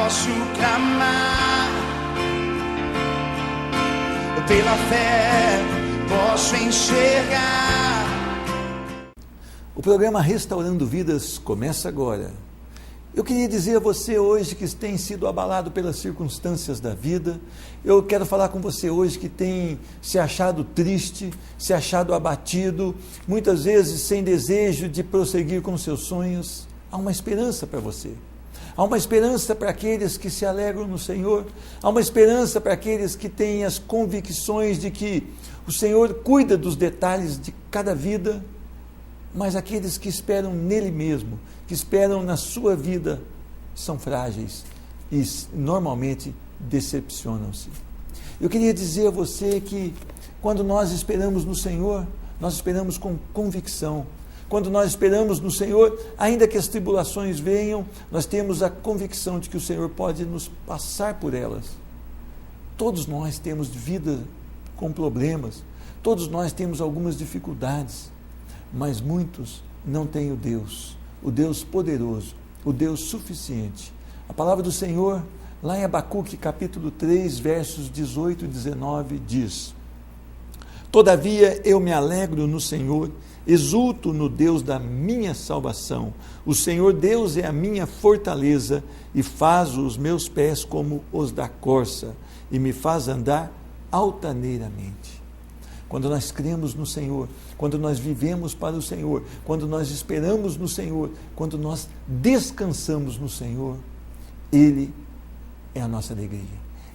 posso clamar, pela fé posso enxergar. O programa Restaurando Vidas começa agora. Eu queria dizer a você hoje que tem sido abalado pelas circunstâncias da vida, eu quero falar com você hoje que tem se achado triste, se achado abatido, muitas vezes sem desejo de prosseguir com seus sonhos. Há uma esperança para você. Há uma esperança para aqueles que se alegram no Senhor. Há uma esperança para aqueles que têm as convicções de que o Senhor cuida dos detalhes de cada vida. Mas aqueles que esperam nele mesmo, que esperam na sua vida, são frágeis e normalmente decepcionam-se. Eu queria dizer a você que quando nós esperamos no Senhor, nós esperamos com convicção. Quando nós esperamos no Senhor, ainda que as tribulações venham, nós temos a convicção de que o Senhor pode nos passar por elas. Todos nós temos vida com problemas, todos nós temos algumas dificuldades, mas muitos não têm o Deus poderoso, o Deus suficiente. A palavra do Senhor, lá em Abacuque, capítulo 3, versos 18 e 19, diz: Todavia eu me alegro no Senhor, exulto no Deus da minha salvação. O Senhor Deus é a minha fortaleza e faz os meus pés como os da corça e me faz andar altaneiramente. Quando nós cremos no Senhor, quando nós vivemos para o Senhor, quando nós esperamos no Senhor, quando nós descansamos no Senhor, Ele é a nossa alegria,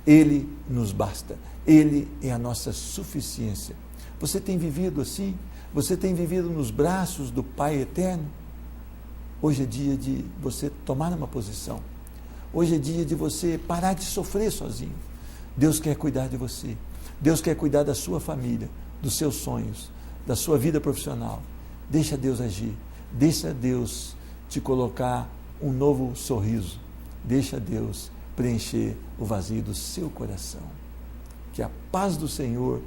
Ele nos basta, Ele é a nossa suficiência. Você tem vivido assim? Você tem vivido nos braços do Pai Eterno? Hoje é dia de você tomar uma posição. Hoje é dia de você parar de sofrer sozinho. Deus quer cuidar de você. Deus quer cuidar da sua família, dos seus sonhos, da sua vida profissional. Deixa Deus agir. Deixa Deus te colocar um novo sorriso. Deixa Deus preencher o vazio do seu coração. Que a paz do Senhor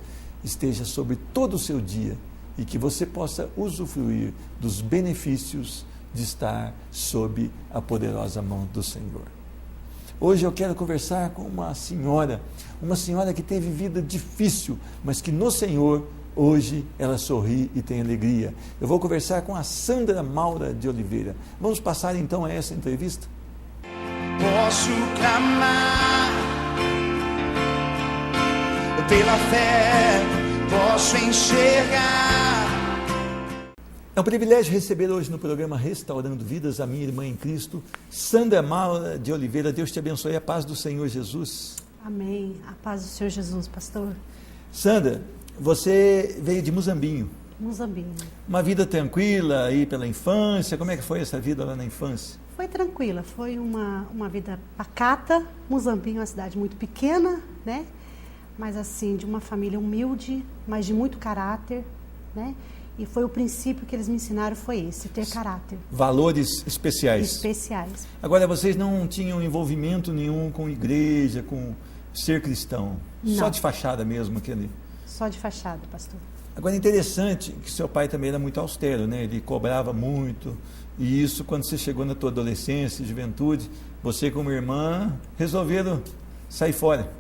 esteja sobre todo o seu dia e que você possa usufruir dos benefícios de estar sob a poderosa mão do Senhor. Hoje eu quero conversar com uma senhora que teve vida difícil, mas que no Senhor, hoje, ela sorri e tem alegria. Eu vou conversar com a Sandra Maura de Oliveira. Vamos passar então a essa entrevista? Posso clamar, pela fé posso enxergar. É um privilégio receber hoje no programa Restaurando Vidas a minha irmã em Cristo, Sandra Maura de Oliveira. Deus te abençoe, a paz do Senhor Jesus. Amém, a paz do Senhor Jesus, pastor. Sandra, você veio de Muzambinho. Muzambinho. Uma vida tranquila aí pela infância, como é que foi essa vida lá na infância? Foi tranquila, foi uma vida pacata. Muzambinho é uma cidade muito pequena, né? Mas assim, de uma família humilde, mas de muito caráter, né? E foi o princípio que eles me ensinaram, foi esse, ter caráter. Valores especiais. Especiais. Agora, vocês não tinham envolvimento nenhum com igreja, com ser cristão? Não. Só de fachada mesmo aquele? Só de fachada, pastor. Agora, interessante que seu pai também era muito austero, né? Ele cobrava muito, e isso, quando você chegou na tua adolescência, juventude, você como irmã, resolveram sair fora.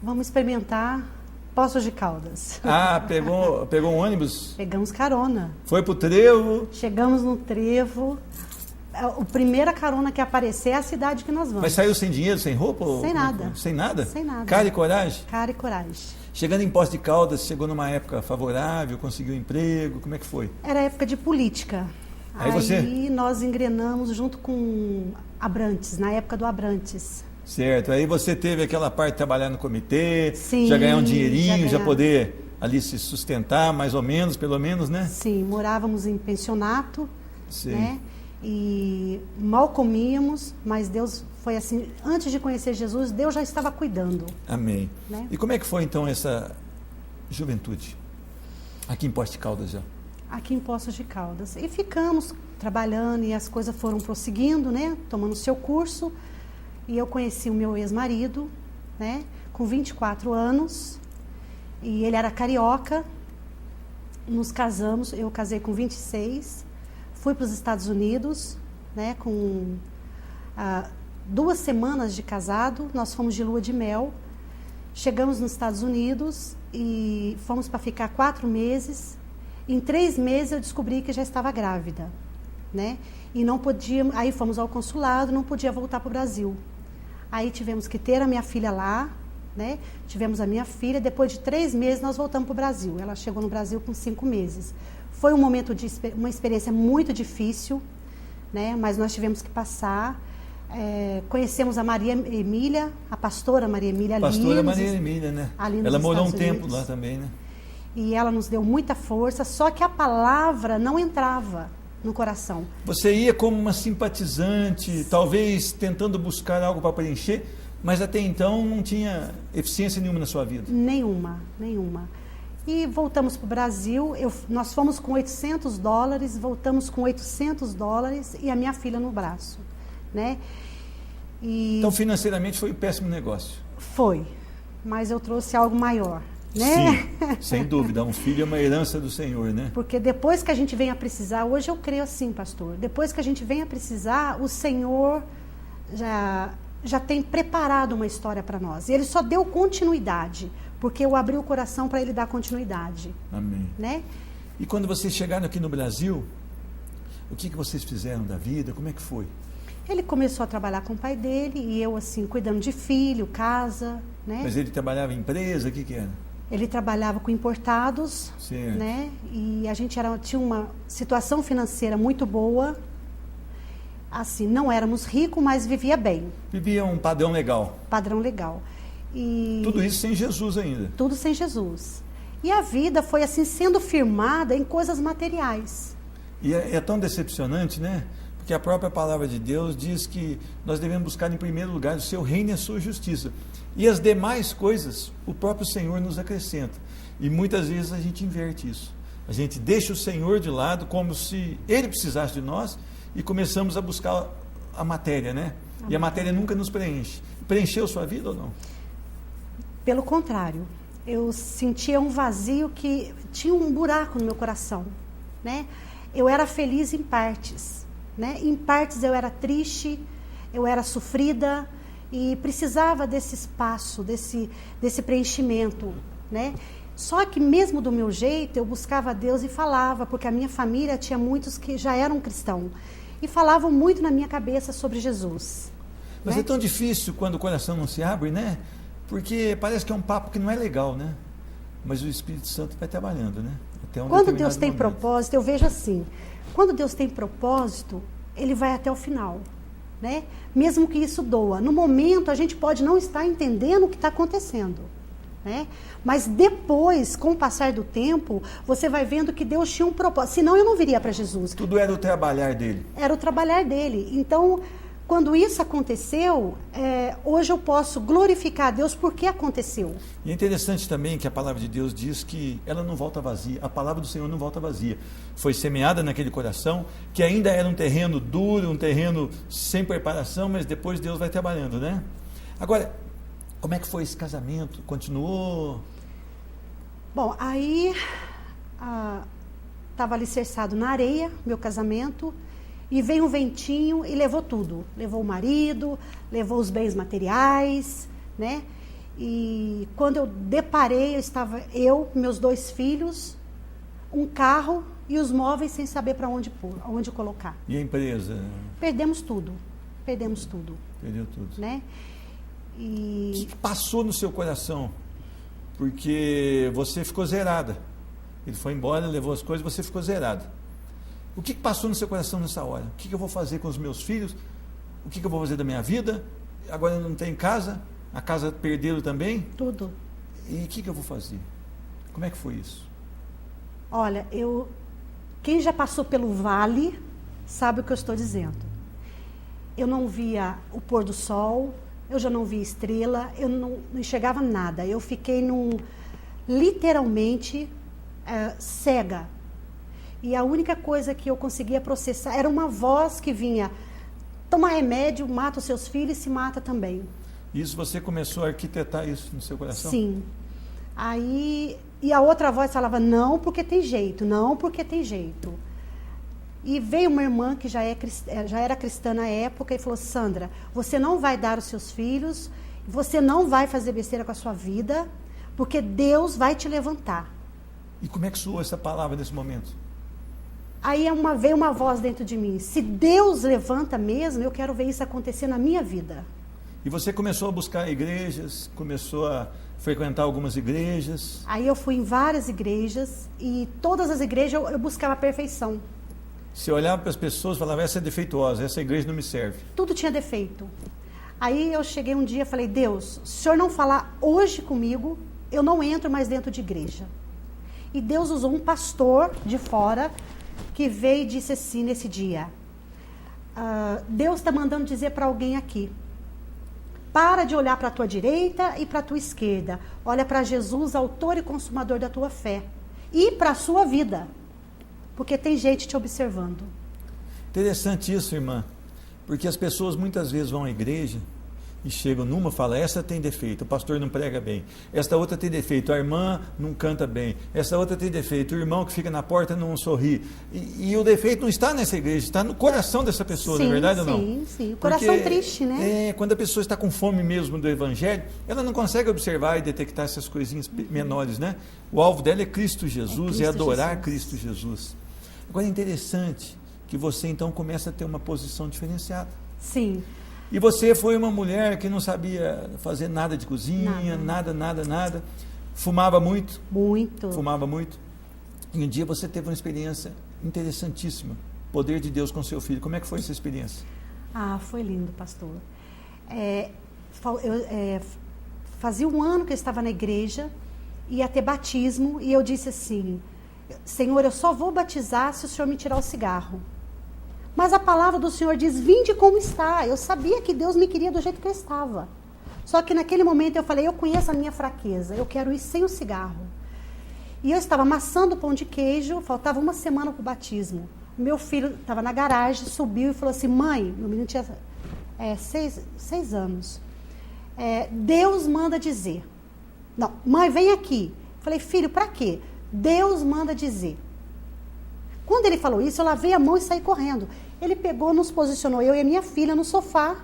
Vamos experimentar Poços de Caldas. Ah, pegou um ônibus? Pegamos carona. Foi pro trevo? Chegamos no trevo. A primeira carona que aparecer é a cidade que nós vamos. Mas saiu sem dinheiro, sem roupa? Sem nada. Sem nada? Sem nada. Cara e coragem? Cara e coragem. Chegando em Poços de Caldas, chegou numa época favorável, conseguiu emprego, como é que foi? Era época de política. Aí nós engrenamos junto com Abrantes, na época do Abrantes. Certo, aí você teve aquela parte de trabalhar no comitê, sim, já ganhar um dinheirinho, já poder ali se sustentar, mais ou menos, pelo menos, né? Sim, morávamos em pensionato, sim, né? E mal comíamos, mas Deus foi assim, antes de conhecer Jesus, Deus já estava cuidando. Amém. Né? E como é que foi então essa juventude? Aqui em Poços de Caldas já? Aqui em Poços de Caldas. E ficamos trabalhando e as coisas foram prosseguindo, né? Tomando seu curso. E eu conheci o meu ex-marido, né? Com 24 anos. E ele era carioca. Nos casamos, eu casei com 26. Fui para os Estados Unidos, né? 2 semanas de casado, nós fomos de lua de mel, chegamos nos Estados Unidos e fomos para ficar 4 meses. Em 3 meses eu descobri que já estava grávida, né? E não podia, aí fomos ao consulado, não podia voltar para o Brasil. Aí tivemos que ter a minha filha lá, né? Tivemos a minha filha, depois de 3 meses nós voltamos para o Brasil. Ela chegou no Brasil com 5 meses. Foi um momento de uma experiência muito difícil, né? Mas nós tivemos que passar. Conhecemos a Maria Emília, a pastora Maria Emília. Pastora Maria Emília, né? Ela morou um tempo lá também, né? E ela nos deu muita força, só que a palavra não entrava no coração. Você ia como uma simpatizante, talvez tentando buscar algo para preencher, mas até então não tinha eficiência nenhuma na sua vida? Nenhuma. E voltamos para o Brasil, nós fomos com $800, voltamos com $800 e a minha filha no braço, né? Então financeiramente foi um péssimo negócio? Foi, mas eu trouxe algo maior, né? Sim, sem dúvida, um filho é uma herança do Senhor, né? Porque depois que a gente vem a precisar, hoje eu creio assim, pastor, depois que a gente vem a precisar, o Senhor já tem preparado uma história para nós. E Ele só deu continuidade, porque eu abri o coração para Ele dar continuidade. Amém. Né? E quando vocês chegaram aqui no Brasil, o que vocês fizeram da vida? Como é que foi? Ele começou a trabalhar com o pai dele e eu, assim, cuidando de filho, casa, né? Mas ele trabalhava em empresa? O que era? Ele trabalhava com importados, certo, né? E a gente tinha uma situação financeira muito boa. Assim, não éramos ricos, mas vivia bem. Vivia um padrão legal. Padrão legal. E tudo isso sem Jesus ainda. Tudo sem Jesus. E a vida foi assim sendo firmada em coisas materiais. E é tão decepcionante, né? Porque a própria palavra de Deus diz que nós devemos buscar em primeiro lugar o seu reino e a sua justiça. E as demais coisas, o próprio Senhor nos acrescenta. E muitas vezes a gente inverte isso. A gente deixa o Senhor de lado como se Ele precisasse de nós e começamos a buscar a matéria, né? E a matéria nunca nos preenche. Preencheu sua vida ou não? Pelo contrário. Eu sentia um vazio que tinha um buraco no meu coração, né? Eu era feliz em partes, né? Em partes eu era triste, eu era sofrida e precisava desse espaço, desse preenchimento, né? Só que mesmo do meu jeito eu buscava a Deus e falava, porque a minha família tinha muitos que já eram cristãos e falavam muito na minha cabeça sobre Jesus. Mas né? É tão difícil quando o coração não se abre, né? Porque parece que é um papo que não é legal, né? Mas o Espírito Santo vai trabalhando, né? Quando Deus tem propósito, eu vejo assim, quando Deus tem propósito, Ele vai até o final, né? Mesmo que isso doa. No momento, a gente pode não estar entendendo o que está acontecendo, né? Mas depois, com o passar do tempo, você vai vendo que Deus tinha um propósito. Senão eu não viria para Jesus. Tudo era o trabalhar dele. Era o trabalhar dele. Então, quando isso aconteceu, hoje eu posso glorificar a Deus porque aconteceu. E é interessante também que a palavra de Deus diz que ela não volta vazia. A palavra do Senhor não volta vazia. Foi semeada naquele coração, que ainda era um terreno duro, um terreno sem preparação, mas depois Deus vai trabalhando, né? Agora, como é que foi esse casamento? Continuou? Bom, aí estava alicerçado na areia, meu casamento, e veio um ventinho e levou tudo. Levou o marido, levou os bens materiais, né? E quando eu deparei, estava meus 2 filhos, um carro e os móveis sem saber para onde pôr, onde colocar. E a empresa? Perdemos tudo. Perdeu tudo. Né? E o que passou no seu coração? Porque você ficou zerada. Ele foi embora, levou as coisas, você ficou zerada. O que passou no seu coração nessa hora? O que eu vou fazer com os meus filhos? O que eu vou fazer da minha vida? Agora eu não tenho casa, a casa perderam também? Tudo. E o que eu vou fazer? Como é que foi isso? Olha, quem já passou pelo vale sabe o que eu estou dizendo. Eu não via o pôr do sol, eu já não via estrela, eu não enxergava nada. Eu fiquei literalmente cega. E a única coisa que eu conseguia processar era uma voz que vinha: toma remédio, mata os seus filhos e se mata também. Isso, você começou a arquitetar isso no seu coração? Sim. Aí, e a outra voz falava: não, porque tem jeito, não, porque tem jeito. E veio uma irmã que já era cristã na época e falou: Sandra, você não vai dar os seus filhos, você não vai fazer besteira com a sua vida, porque Deus vai te levantar. E como é que soou essa palavra nesse momento? Aí veio uma voz dentro de mim: se Deus levanta mesmo, eu quero ver isso acontecer na minha vida. E você começou a buscar igrejas, começou a frequentar algumas igrejas. Aí eu fui em várias igrejas e todas as igrejas eu buscava a perfeição. Você olhava para as pessoas e falava: essa é defeituosa, essa igreja não me serve. Tudo tinha defeito. Aí eu cheguei um dia e falei: Deus, se o Senhor não falar hoje comigo, eu não entro mais dentro de igreja. E Deus usou um pastor de fora que veio e disse assim nesse dia: Deus está mandando dizer para alguém aqui, para de olhar para a tua direita e para a tua esquerda. Olha para Jesus, autor e consumador da tua fé. E para a sua vida. Porque tem gente te observando. Interessante isso, irmã. Porque as pessoas muitas vezes vão à igreja e chegam numa e falam: essa tem defeito, o pastor não prega bem. Esta outra tem defeito, a irmã não canta bem. Essa outra tem defeito, o irmão que fica na porta não sorri. E o defeito não está nessa igreja, está no coração dessa pessoa, sim, não é verdade ou não? Sim, sim. O coração triste, né? Quando a pessoa está com fome mesmo do evangelho, ela não consegue observar e detectar essas coisinhas menores, né? O alvo dela é Cristo Jesus, é adorar Cristo Jesus. Agora é interessante que você então começa a ter uma posição diferenciada. Sim. E você foi uma mulher que não sabia fazer nada de cozinha, nada. Fumava muito? Muito. Fumava muito. E um dia você teve uma experiência interessantíssima. Poder de Deus com seu filho. Como é que foi essa experiência? Foi lindo, pastor. Fazia um ano que eu estava na igreja, ia ter batismo, e eu disse assim: Senhor, eu só vou batizar se o Senhor me tirar o cigarro. Mas a palavra do Senhor diz: vinde como está. Eu sabia que Deus me queria do jeito que eu estava. Só que naquele momento eu falei: eu conheço a minha fraqueza, eu quero ir sem o cigarro. E eu estava amassando pão de queijo, faltava uma semana para o batismo. Meu filho estava na garagem, subiu e falou assim: mãe, meu menino tinha 6 anos. Deus manda dizer. Não, mãe, vem aqui. Falei: filho, para quê? Deus manda dizer. Quando ele falou isso, eu lavei a mão e saí correndo. Ele pegou, nos posicionou, eu e a minha filha, no sofá,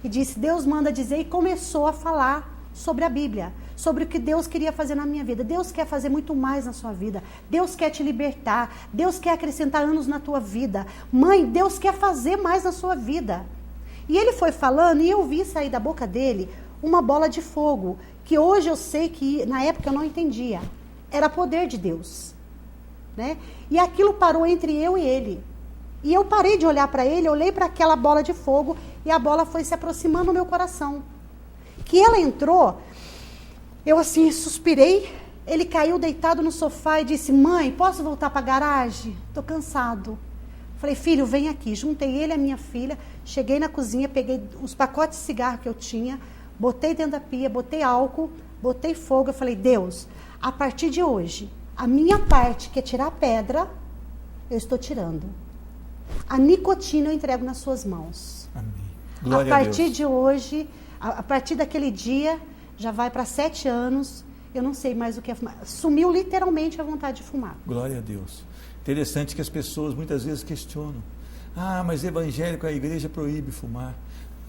e disse: Deus manda dizer, e começou a falar sobre a Bíblia, sobre o que Deus queria fazer na minha vida. Deus quer fazer muito mais na sua vida. Deus quer te libertar. Deus quer acrescentar anos na tua vida. Mãe, Deus quer fazer mais na sua vida. E ele foi falando, e eu vi sair da boca dele uma bola de fogo, que hoje eu sei que, na época, eu não entendia. Era poder de Deus. Né? E aquilo parou entre eu e ele. E eu parei de olhar para ele, olhei para aquela bola de fogo, e a bola foi se aproximando do meu coração. Que ela entrou, eu assim suspirei, ele caiu deitado no sofá e disse: mãe, posso voltar para a garagem? Estou cansado. Falei: filho, vem aqui. Juntei ele e a minha filha, cheguei na cozinha, peguei os pacotes de cigarro que eu tinha, botei dentro da pia, botei álcool, botei fogo. Eu falei: Deus, a partir de hoje, a minha parte, que é tirar a pedra, eu estou tirando. A nicotina eu entrego nas suas mãos. Amém. Glória a partir de hoje, a partir daquele dia, já vai para 7 anos, eu não sei mais o que é fumar. Sumiu literalmente a vontade de fumar. Glória a Deus. Interessante que as pessoas muitas vezes questionam: mas evangélico, a igreja proíbe fumar.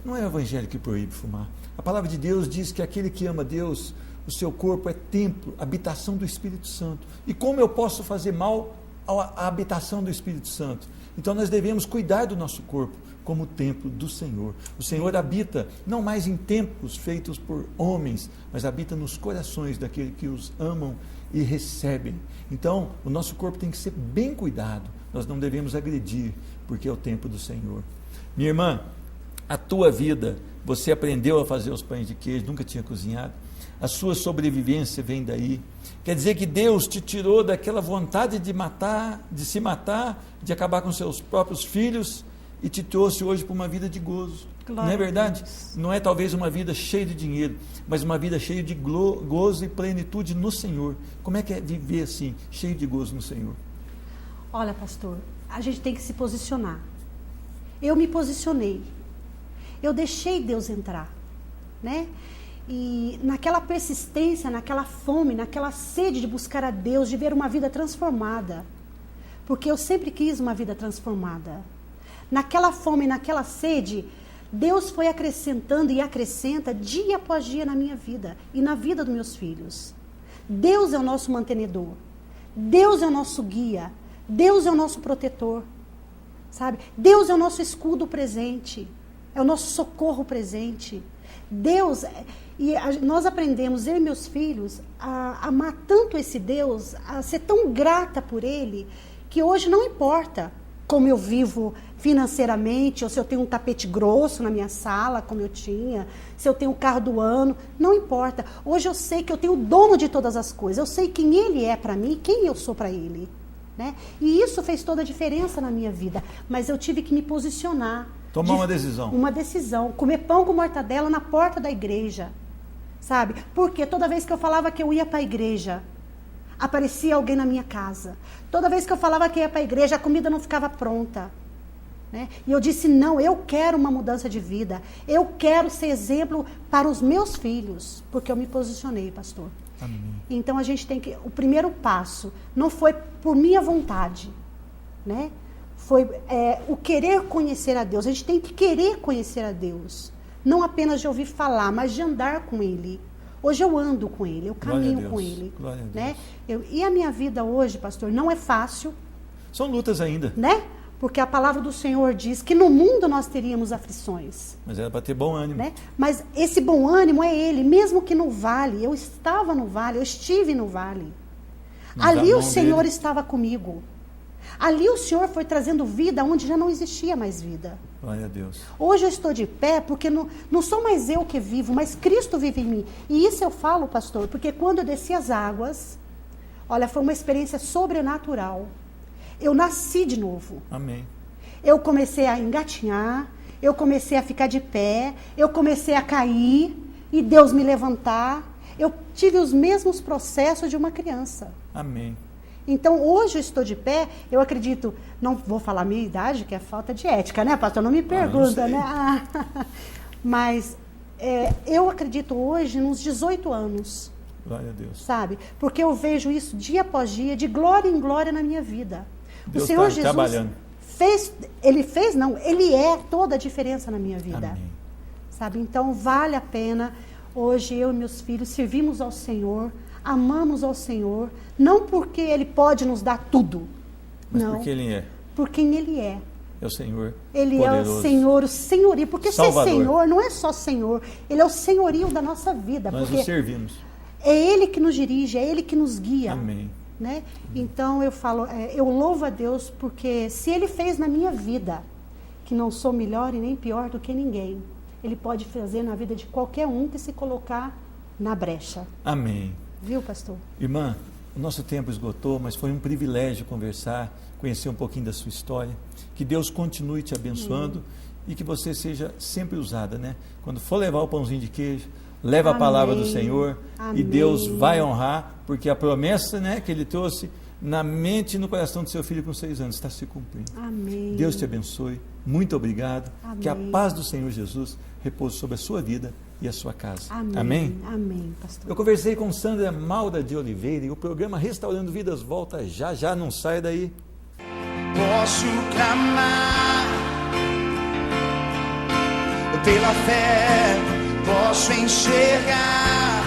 Não é o evangelho que proíbe fumar. A palavra de Deus diz que aquele que ama Deus, o seu corpo é templo, habitação do Espírito Santo. E como eu posso fazer mal à habitação do Espírito Santo? Então nós devemos cuidar do nosso corpo como templo do Senhor. O Senhor habita não mais em templos feitos por homens, mas habita nos corações daqueles que os amam e recebem. Então o nosso corpo tem que ser bem cuidado. Nós não devemos agredir, porque é o templo do Senhor. Minha irmã, a tua vida, você aprendeu a fazer os pães de queijo, nunca tinha cozinhado. A sua sobrevivência vem daí. Quer dizer que Deus te tirou daquela vontade de matar, de se matar, de acabar com seus próprios filhos, e te trouxe hoje para uma vida de gozo. Glória, não é verdade? Não é talvez uma vida cheia de dinheiro, mas uma vida cheia de gozo e plenitude no Senhor. Como é que é viver assim, cheio de gozo no Senhor? Olha, pastor, a gente tem que se posicionar. Eu me posicionei. Eu deixei Deus entrar, né? E naquela persistência, naquela fome, naquela sede de buscar a Deus, de ver uma vida transformada. porque eu sempre quis uma vida transformada. Naquela fome, naquela sede, Deus foi acrescentando e acrescenta dia após dia na minha vida e na vida dos meus filhos. Deus é o nosso mantenedor. Deus é o nosso guia. Deus é o nosso protetor. Sabe? Deus é o nosso escudo presente. É o nosso socorro presente. Deus, nós aprendemos, eu e meus filhos, a amar tanto esse Deus, a ser tão grata por Ele, que hoje não importa como eu vivo financeiramente, ou se eu tenho um tapete grosso na minha sala, como eu tinha, se eu tenho o carro do ano, não importa. Hoje eu sei que eu tenho o dono de todas as coisas, eu sei quem Ele é para mim, quem eu sou para Ele. Né? E isso fez toda a diferença na minha vida, mas eu tive que me posicionar. Tomar uma decisão. Uma decisão, comer pão com mortadela na porta da igreja, sabe? Porque toda vez que eu falava que eu ia para a igreja, aparecia alguém na minha casa. Toda vez que eu falava que ia para a igreja, a comida não ficava pronta. Né? E eu disse, não, eu quero uma mudança de vida. Eu quero ser exemplo para os meus filhos, porque eu me posicionei, pastor. Amém. Então a gente tem que, o primeiro passo não foi por minha vontade, né? Foi o querer conhecer a Deus. A gente tem que querer conhecer a Deus, não apenas de ouvir falar, mas de andar com Ele. Hoje eu ando com Ele, eu caminho com Ele. Glória a Deus. Né? E a minha vida hoje, pastor, não é fácil. São lutas ainda. Né? Porque a palavra do Senhor diz que no mundo nós teríamos aflições. Mas era para ter bom ânimo. Né? Mas esse bom ânimo é Ele, mesmo que no vale. Eu estava no vale, eu estive no vale. Ali o Senhor estava comigo. Ali o Senhor foi trazendo vida onde já não existia mais vida. Glória a Deus. Hoje eu estou de pé porque não sou mais eu que vivo, mas Cristo vive em mim. E isso eu falo, pastor, porque quando eu desci as águas, olha, foi uma experiência sobrenatural. Eu nasci de novo. Amém. Eu comecei a engatinhar, eu comecei a ficar de pé, eu comecei a cair e Deus me levantar. Eu tive os mesmos processos de uma criança. Amém. Então, hoje eu estou de pé, eu acredito, não vou falar a minha idade, que é falta de ética, né, pastor? Não me pergunta, né? Mas eu acredito hoje nos 18 anos. Glória a Deus. Sabe? Porque eu vejo isso dia após dia, de glória em glória na minha vida. Deus o Senhor está Jesus trabalhando. Ele é toda a diferença na minha vida. Amém. Sabe? Então, vale a pena, hoje eu e meus filhos servimos ao Senhor, amamos ao Senhor, não porque Ele pode nos dar tudo, mas não, porque Ele é. Por quem Ele é. É o Senhor Ele poderoso. É o Senhor, o senhorio, porque Salvador. Ser Senhor não é só Senhor, Ele é o senhorio da nossa vida. Nós porque o servimos. é Ele que nos dirige, é Ele que nos guia. Amém. Né? Então eu falo, eu louvo a Deus porque se Ele fez na minha vida, que não sou melhor e nem pior do que ninguém, Ele pode fazer na vida de qualquer um que se colocar na brecha. Amém. Viu, pastor? Irmã, o nosso tempo esgotou, mas foi um privilégio conversar, conhecer um pouquinho da sua história. Que Deus continue te abençoando e que você seja sempre usada, né? Quando for levar o pãozinho de queijo, leva a palavra do Senhor. Amém. E Deus vai honrar, porque a promessa, né, que Ele trouxe na mente e no coração do seu filho com 6 anos está se cumprindo. Amém. Deus te abençoe. Muito obrigado. Amém. Que a paz do Senhor Jesus repouse sobre a sua vida e a sua casa. Amém. Amém? Amém, pastor. Eu conversei com Sandra Malda de Oliveira e o programa Restaurando Vidas volta já, não sai daí. Posso clamar pela fé, posso enxergar.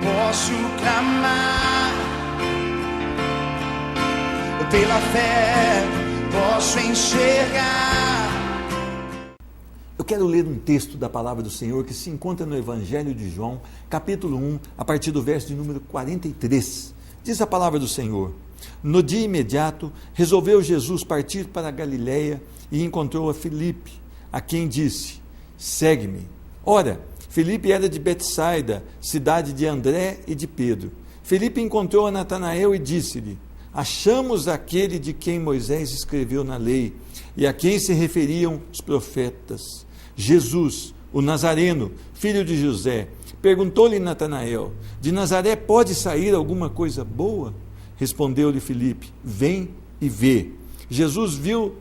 Posso clamar pela fé, posso enxergar. Eu quero ler um texto da palavra do Senhor que se encontra no Evangelho de João, capítulo 1, a partir do verso de número 43. Diz a palavra do Senhor: no dia imediato, resolveu Jesus partir para a Galiléia e encontrou a Filipe, a quem disse: segue-me. Ora, Filipe era de Betsaida, cidade de André e de Pedro. Filipe encontrou a Natanael e disse-lhe: achamos aquele de quem Moisés escreveu na lei e a quem se referiam os profetas, Jesus, o Nazareno, filho de José. Perguntou-lhe Natanael: de Nazaré pode sair alguma coisa boa? Respondeu-lhe Filipe: vem e vê. Jesus viu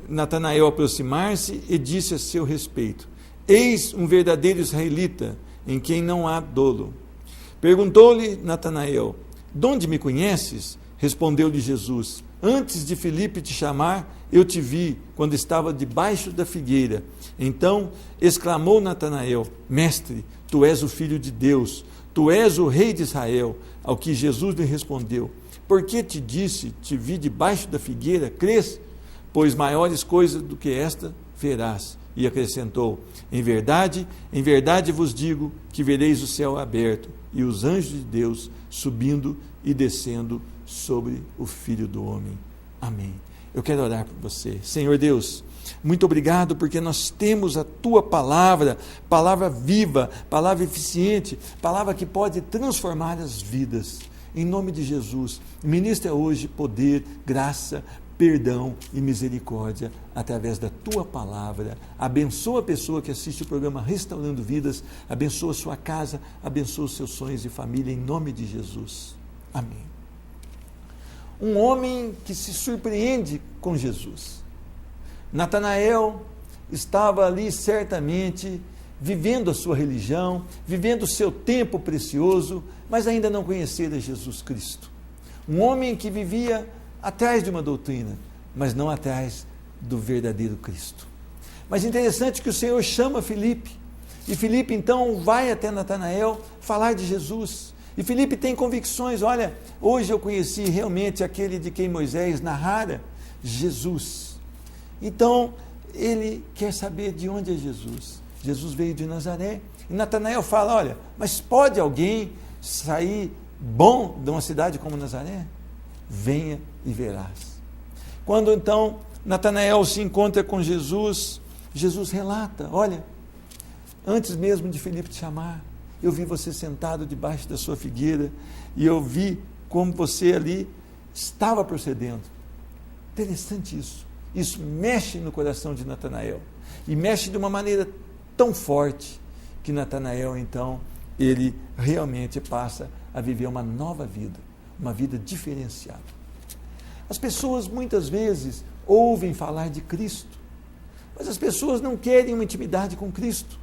Natanael aproximar-se e disse a seu respeito: eis um verdadeiro israelita, em quem não há dolo. Perguntou-lhe Natanael: de onde me conheces? Respondeu-lhe Jesus: antes de Filipe te chamar, eu te vi quando estava debaixo da figueira. Então exclamou Natanael: mestre, tu és o Filho de Deus, tu és o Rei de Israel. Ao que Jesus lhe respondeu: por que te disse, te vi debaixo da figueira? Crês? Pois maiores coisas do que esta verás. E acrescentou: em verdade vos digo que vereis o céu aberto e os anjos de Deus subindo e descendo sobre o Filho do Homem. Amém. Eu quero orar por você. Senhor Deus, muito obrigado porque nós temos a Tua palavra, palavra viva, palavra eficiente, palavra que pode transformar as vidas. Em nome de Jesus, ministra hoje poder, graça, perdão e misericórdia através da Tua palavra. Abençoa a pessoa que assiste o programa Restaurando Vidas, abençoa a sua casa, abençoa os seus sonhos de família, em nome de Jesus. Amém. Um homem que se surpreende com Jesus. Natanael estava ali certamente vivendo a sua religião, vivendo o seu tempo precioso, mas ainda não conhecia Jesus Cristo. Um homem que vivia atrás de uma doutrina, mas não atrás do verdadeiro Cristo. Mas interessante que o Senhor chama Filipe, e Filipe então vai até Natanael falar de Jesus. E Filipe tem convicções: olha, hoje eu conheci realmente aquele de quem Moisés narrara, Jesus. Então, ele quer saber de onde é Jesus. Jesus veio de Nazaré. E Natanael fala: olha, mas pode alguém sair bom de uma cidade como Nazaré? Venha e verás. Quando então Natanael se encontra com Jesus, Jesus relata: olha, antes mesmo de Filipe te chamar, eu vi você sentado debaixo da sua figueira e eu vi como você ali estava procedendo. Interessante isso. Isso mexe no coração de Natanael e mexe de uma maneira tão forte que Natanael então, ele realmente passa a viver uma nova vida, uma vida diferenciada. As pessoas muitas vezes ouvem falar de Cristo, mas as pessoas não querem uma intimidade com Cristo.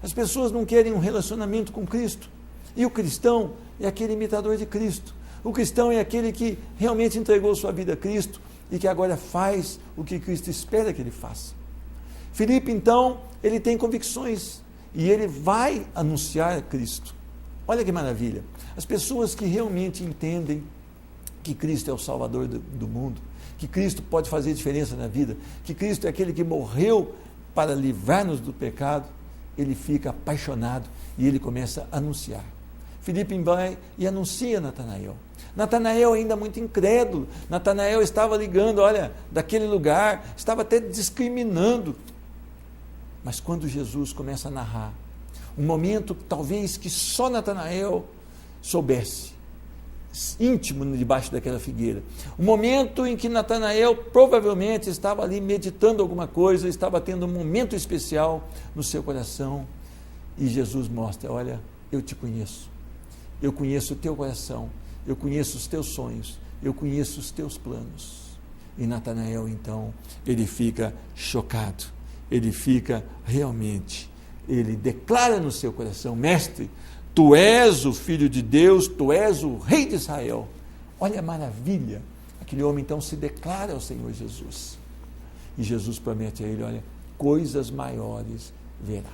As pessoas não querem um relacionamento com Cristo. E o cristão é aquele imitador de Cristo. O cristão é aquele que realmente entregou sua vida a Cristo e que agora faz o que Cristo espera que ele faça. Filipe, então, ele tem convicções e ele vai anunciar a Cristo. Olha que maravilha. As pessoas que realmente entendem que Cristo é o Salvador do mundo, que Cristo pode fazer diferença na vida, que Cristo é aquele que morreu para livrar-nos do pecado, ele fica apaixonado e ele começa a anunciar. Filipe vai e anuncia a Natanael. Natanael ainda muito incrédulo. Natanael estava ligando, olha, daquele lugar, estava até discriminando. Mas quando Jesus começa a narrar, um momento talvez que só Natanael soubesse, íntimo debaixo daquela figueira, um momento em que Natanael provavelmente estava ali meditando alguma coisa, estava tendo um momento especial no seu coração, e Jesus mostra: olha, eu te conheço, eu conheço o teu coração, eu conheço os teus sonhos, eu conheço os teus planos. E Natanael então, ele fica chocado, ele fica realmente, ele declara no seu coração: mestre, tu és o Filho de Deus, tu és o Rei de Israel. Olha a maravilha. Aquele homem então se declara ao Senhor Jesus. E Jesus promete a ele: olha, coisas maiores verás.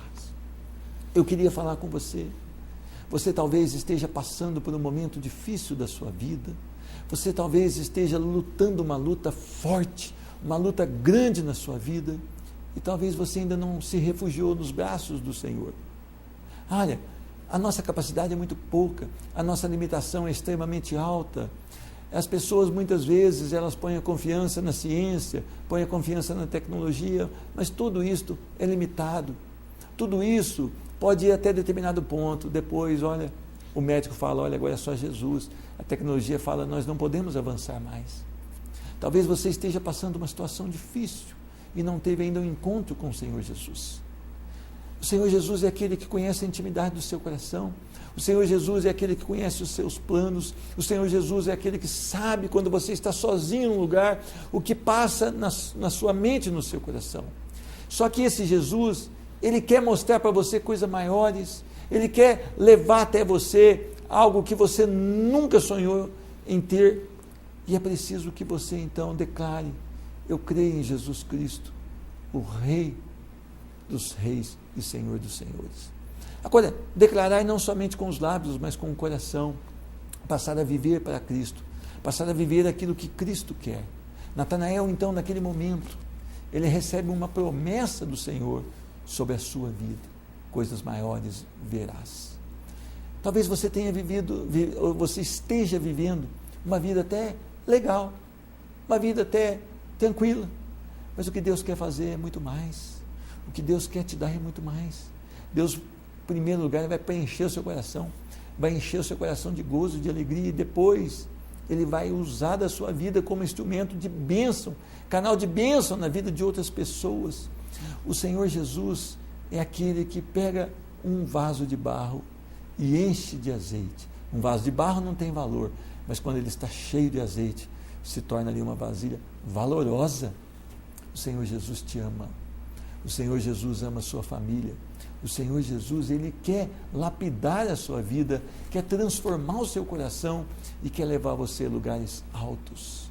Eu queria falar com você. Você talvez esteja passando por um momento difícil da sua vida. Você talvez esteja lutando uma luta forte, uma luta grande na sua vida. E talvez você ainda não se refugiou nos braços do Senhor. Olha, A nossa capacidade é muito pouca, a nossa limitação é extremamente alta. As pessoas muitas vezes elas põem a confiança na ciência, põem a confiança na tecnologia, mas tudo isso é limitado. Tudo isso pode ir até determinado ponto. Depois, olha, o médico fala, olha, agora é só Jesus. A tecnologia fala, nós não podemos avançar mais. Talvez você esteja passando uma situação difícil e não teve ainda um encontro com o Senhor Jesus. O Senhor Jesus é aquele que conhece a intimidade do seu coração. O Senhor Jesus é aquele que conhece os seus planos. O Senhor Jesus é aquele que sabe quando você está sozinho num lugar, o que passa na sua mente e no seu coração. Só que esse Jesus, ele quer mostrar para você coisas maiores. Ele quer levar até você algo que você nunca sonhou em ter. E é preciso que você então declare, eu creio em Jesus Cristo, o Rei dos reis e Senhor dos senhores. Agora, declarar não somente com os lábios, mas com o coração, passar a viver para Cristo, passar a viver aquilo que Cristo quer. Natanael, então, naquele momento, ele recebe uma promessa do Senhor sobre a sua vida, coisas maiores verás. Talvez você tenha vivido, ou você esteja vivendo uma vida até legal, uma vida até tranquila, mas o que Deus quer fazer é muito mais. O que Deus quer te dar é muito mais. Deus, em primeiro lugar, vai preencher o seu coração, vai encher o seu coração de gozo, de alegria, e depois Ele vai usar da sua vida como instrumento de bênção, canal de bênção na vida de outras pessoas. O Senhor Jesus é aquele que pega um vaso de barro e enche de azeite. Um vaso de barro não tem valor, mas quando ele está cheio de azeite, se torna ali uma vasilha valorosa. O Senhor Jesus te ama. O Senhor Jesus ama a sua família. O Senhor Jesus, Ele quer lapidar a sua vida, quer transformar o seu coração e quer levar você a lugares altos.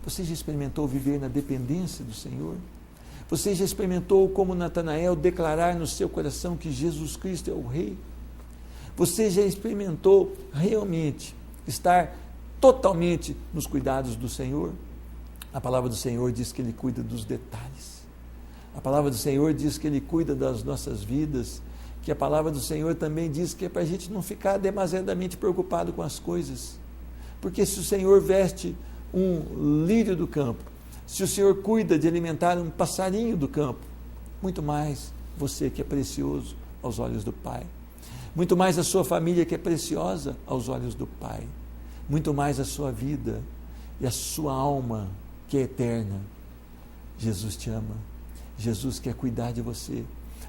Você já experimentou viver na dependência do Senhor? Você já experimentou, como Natanael, declarar no seu coração que Jesus Cristo é o Rei? Você já experimentou realmente estar totalmente nos cuidados do Senhor? A palavra do Senhor diz que Ele cuida dos detalhes. A palavra do Senhor diz que Ele cuida das nossas vidas, que a palavra do Senhor também diz que é para a gente não ficar demasiadamente preocupado com as coisas, porque se o Senhor veste um lírio do campo, se o Senhor cuida de alimentar um passarinho do campo, muito mais você que é precioso aos olhos do Pai, muito mais a sua família que é preciosa aos olhos do Pai, muito mais a sua vida e a sua alma que é eterna. Jesus te ama. Jesus quer cuidar de você,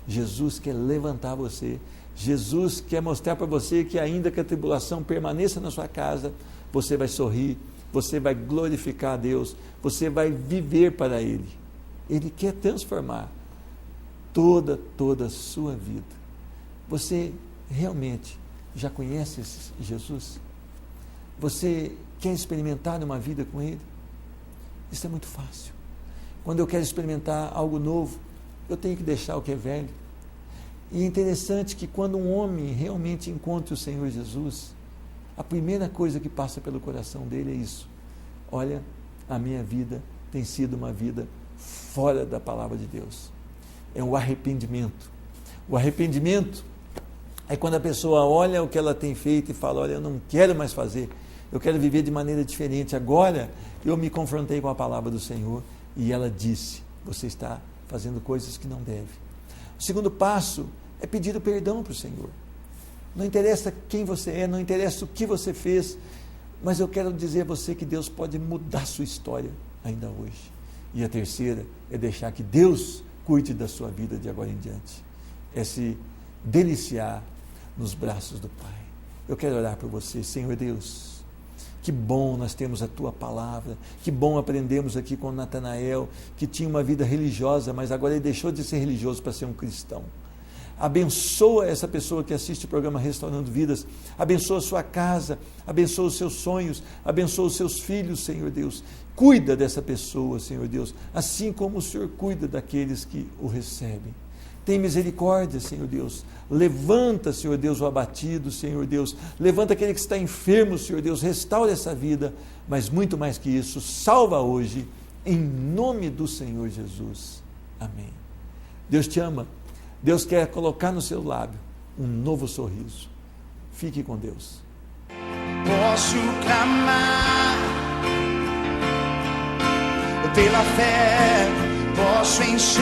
Jesus quer levantar você, Jesus quer mostrar para você que ainda que a tribulação permaneça na sua casa, você vai sorrir, você vai glorificar a Deus, você vai viver para Ele. Ele quer transformar toda a sua vida. Você realmente já conhece esse Jesus? Você quer experimentar uma vida com Ele? Isso é muito fácil. Quando eu quero experimentar algo novo, eu tenho que deixar o que é velho. E é interessante que quando um homem realmente encontra o Senhor Jesus, a primeira coisa que passa pelo coração dele é isso. Olha, a minha vida tem sido uma vida fora da palavra de Deus. É o arrependimento. O arrependimento é quando a pessoa olha o que ela tem feito e fala, olha, eu não quero mais fazer, eu quero viver de maneira diferente. Agora eu me confrontei com a palavra do Senhor e ela disse, você está fazendo coisas que não deve. O segundo passo é pedir o perdão para o Senhor. Não interessa quem você é, não interessa o que você fez, mas eu quero dizer a você que Deus pode mudar sua história ainda hoje. E a terceira é deixar que Deus cuide da sua vida de agora em diante. É se deliciar nos braços do Pai. Eu quero orar por você, Senhor Deus. Que bom nós temos a Tua palavra, que bom aprendemos aqui com Natanael, que tinha uma vida religiosa, mas agora ele deixou de ser religioso para ser um cristão. Abençoa essa pessoa que assiste o programa Restaurando Vidas, abençoa a sua casa, abençoa os seus sonhos, abençoa os seus filhos, Senhor Deus. Cuida dessa pessoa, Senhor Deus, assim como o Senhor cuida daqueles que o recebem. Tem misericórdia, Senhor Deus. Levanta, Senhor Deus, o abatido, Senhor Deus. Levanta aquele que está enfermo, Senhor Deus. Restaura essa vida, mas muito mais que isso, salva hoje, em nome do Senhor Jesus. Amém. Deus te ama. Deus quer colocar no seu lábio um novo sorriso. Fique com Deus. Posso clamar pela fé, posso encher.